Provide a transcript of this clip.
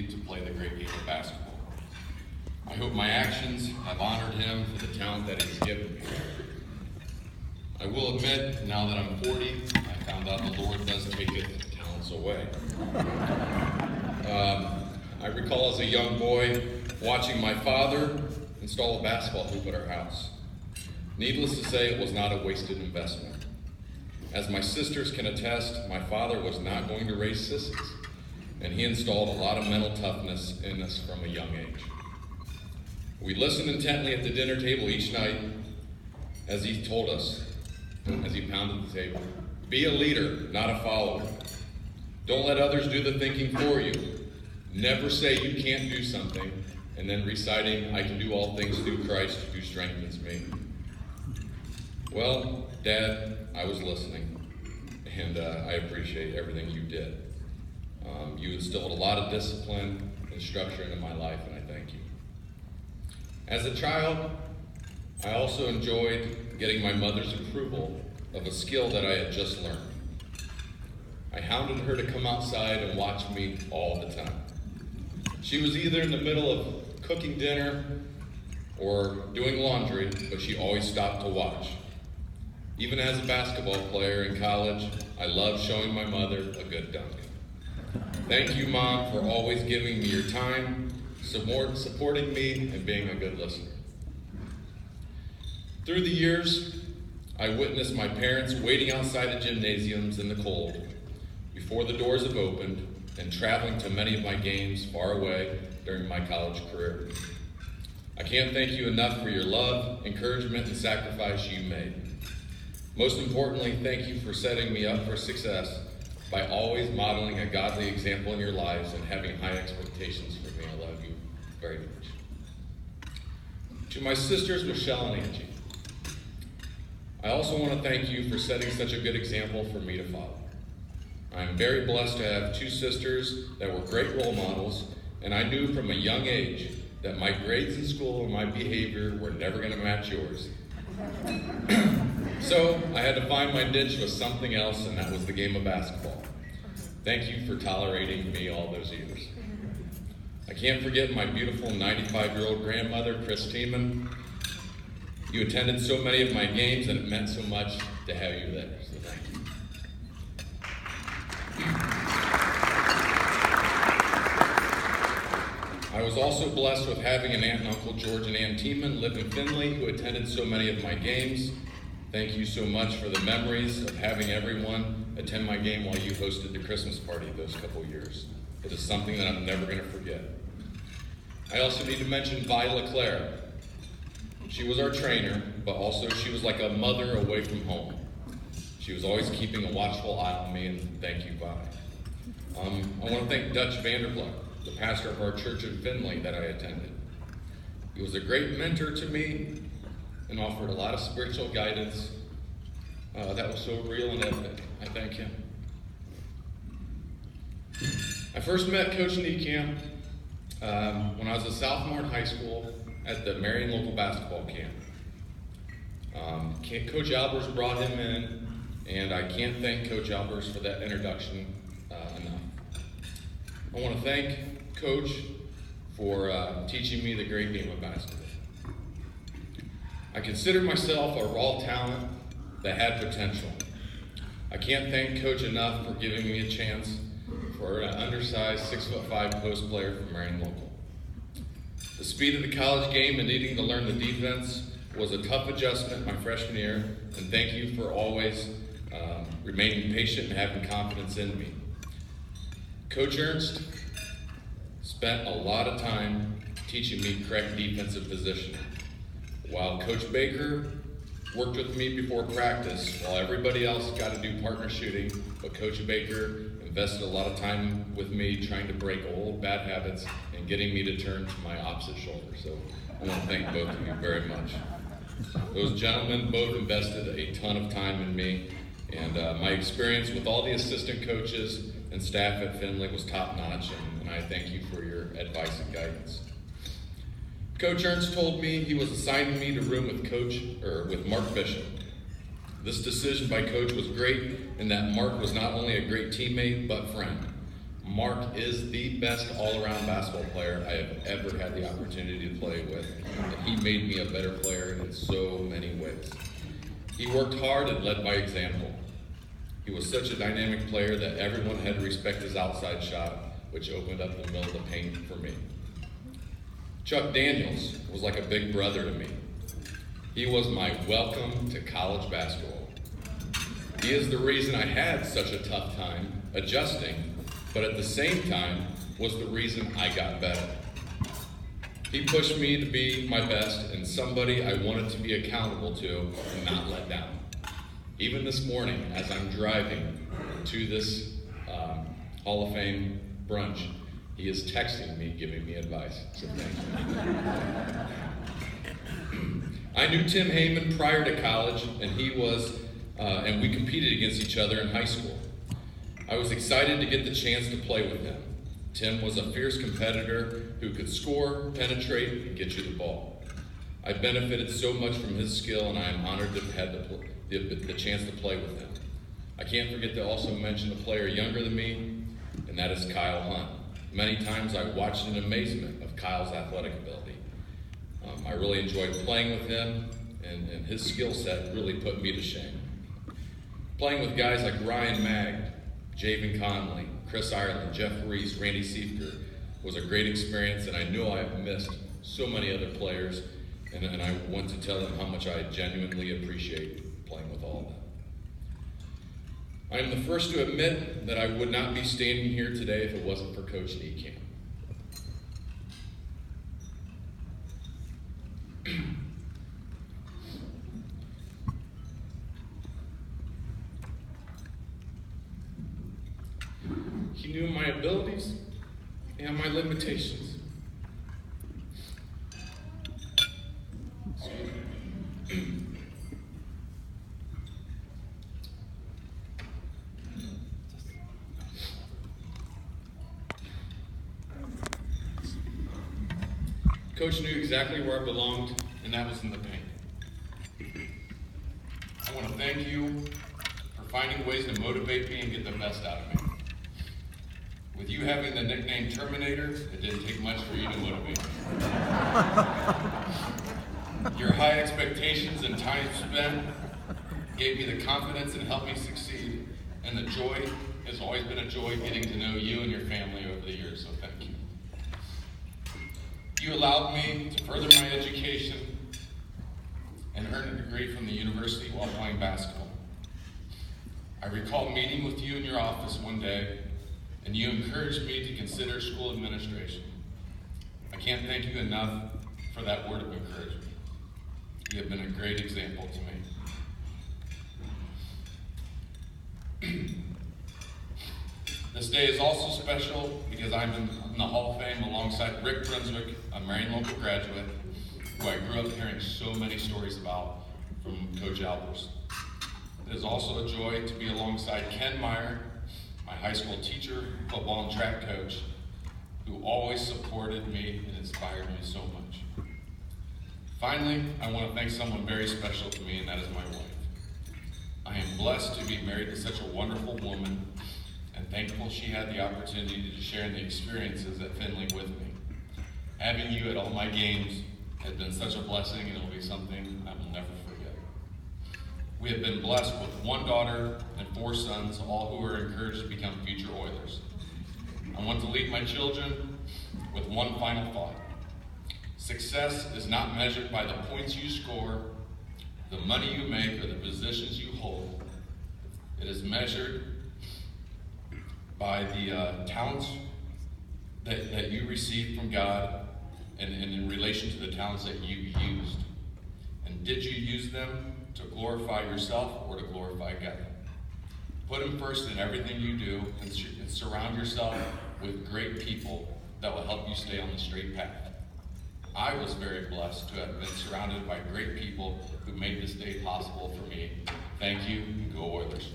opportunity to play the great game of basketball. I hope my actions have honored him for the talent that he's given me. I will admit, now that I'm 40, I found out the Lord does take talents away. I recall as a young boy watching my father install a basketball hoop at our house. Needless to say, it was not a wasted investment. As my sisters can attest, my father was not going to raise sissies, and he installed a lot of mental toughness in us from a young age. We listened intently at the dinner table each night as he told us, as he pounded the table, be a leader, not a follower. Don't let others do the thinking for you. Never say you can't do something and then reciting, I can do all things through Christ who strengthens me. Well, Dad, I was listening, and I appreciate everything you did. You instilled a lot of discipline and structure into my life, and I thank you. As a child, I also enjoyed getting my mother's approval of a skill that I had just learned. I hounded her to come outside and watch me all the time. She was either in the middle of cooking dinner or doing laundry, but she always stopped to watch. Even as a basketball player in college, I loved showing my mother a good dunk. Thank you, Mom, for always giving me your time, supporting me, and being a good listener. Through the years, I witnessed my parents waiting outside of gymnasiums in the cold before the doors have opened and traveling to many of my games far away during my college career. I can't thank you enough for your love, encouragement, and sacrifice you made. Most importantly, thank you for setting me up for success by always modeling a godly example in your lives and having high expectations for me. I love you very much. To my sisters, Michelle and Angie, I also want to thank you for setting such a good example for me to follow. I'm very blessed to have two sisters that were great role models, and I knew from a young age that my grades in school and my behavior were never going to match yours. So I had to find my niche with something else, and that was the game of basketball. Thank you for tolerating me all those years. I can't forget my beautiful 95-year-old grandmother, Chris Tiemann. You attended so many of my games, and it meant so much to have you there, so thank you. I was also blessed with having an aunt and uncle, George and Ann Tiemann, live in Findlay, who attended so many of my games. Thank you so much for the memories of having everyone attend my game while you hosted the Christmas party those couple years. It is something that I'm never going to forget. I also need to mention Vi LeClaire. She was our trainer, but also she was like a mother away from home. She was always keeping a watchful eye on me, and thank you, Vi. I want to thank Dutch Vanderbilt, the pastor of our church in Findlay that I attended. He was a great mentor to me and offered a lot of spiritual guidance that was so real and evident. I thank him. I first met Coach Niekamp when I was a sophomore in high school at the Marion local basketball camp. Coach Albers brought him in, and I can't thank Coach Albers for that introduction enough. I want to thank Coach for teaching me the great game of basketball. I consider myself a raw talent that had potential. I can't thank Coach enough for giving me a chance for an undersized 6'5" post player from Marion local. The speed of the college game and needing to learn the defense was a tough adjustment my freshman year, and thank you for always remaining patient and having confidence in me. Coach Ernst spent a lot of time teaching me correct defensive positioning, while Coach Baker worked with me before practice while everybody else got to do partner shooting, but Coach Baker invested a lot of time with me trying to break old bad habits and getting me to turn to my opposite shoulder. So I want to thank both of you very much. Those gentlemen both invested a ton of time in me, and my experience with all the assistant coaches and staff at Findlay was top notch, and I thank you for your advice and guidance. Coach Ernst told me he was assigning me to room with Mark Bishop. This decision by Coach was great in that Mark was not only a great teammate, but friend. Mark is the best all-around basketball player I have ever had the opportunity to play with, and he made me a better player in so many ways. He worked hard and led by example. He was such a dynamic player that everyone had to respect his outside shot, which opened up the middle of the paint for me. Chuck Daniels was like a big brother to me. He was my welcome to college basketball. He is the reason I had such a tough time adjusting, but at the same time was the reason I got better. He pushed me to be my best and somebody I wanted to be accountable to and not let down. Even this morning, as I'm driving to this Hall of Fame brunch, he is texting me, giving me advice, so thank you. I knew Tim Heyman prior to college, and and we competed against each other in high school. I was excited to get the chance to play with him. Tim was a fierce competitor who could score, penetrate, and get you the ball. I benefited so much from his skill, and I am honored to have had the chance to play with him. I can't forget to also mention a player younger than me, and that is Kyle Hunt. Many times I watched in amazement of Kyle's athletic ability. I really enjoyed playing with him, and his skill set really put me to shame. Playing with guys like Ryan Magd, Javen Conley, Chris Ireland, Jeff Reese, Randy Siefker was a great experience, and I know I have missed so many other players, and I want to tell them how much I genuinely appreciate playing with all of them. I am the first to admit that I would not be standing here today if it wasn't for Coach Niekamp. He knew my abilities and my limitations. Coach knew exactly where I belonged, and that was in the paint. I want to thank you for finding ways to motivate me and get the best out of me. With you having the nickname Terminator, it didn't take much for you to motivate me. Your high expectations and time spent gave me the confidence and helped me succeed, and the joy has always been a joy getting to know you and your family over the years, so thank you. You allowed me to further my education and earn a degree from the university while playing basketball. I recall meeting with you in your office one day, and you encouraged me to consider school administration. I can't thank you enough for that word of encouragement. You have been a great example to me. This day is also special because I'm in the Hall of Fame alongside Rick Brunswick, a Marion local graduate, who I grew up hearing so many stories about from Coach Albers. It is also a joy to be alongside Ken Meyer, my high school teacher, football and track coach, who always supported me and inspired me so much. Finally, I want to thank someone very special to me, and that is my wife. I am blessed to be married to such a wonderful woman, and thankful she had the opportunity to share in the experiences at Findlay with me. Having you at all my games has been such a blessing, and it will be something I will never forget. We have been blessed with one daughter and 4 sons, all who are encouraged to become future Oilers. I want to leave my children with one final thought. Success is not measured by the points you score, the money you make, or the positions you hold. It is measured by the talents that you received from God and in relation to the talents that you used. And did you use them to glorify yourself or to glorify God? Put Him first in everything you do, and surround yourself with great people that will help you stay on the straight path. I was very blessed to have been surrounded by great people who made this day possible for me. Thank you, and go Oilers.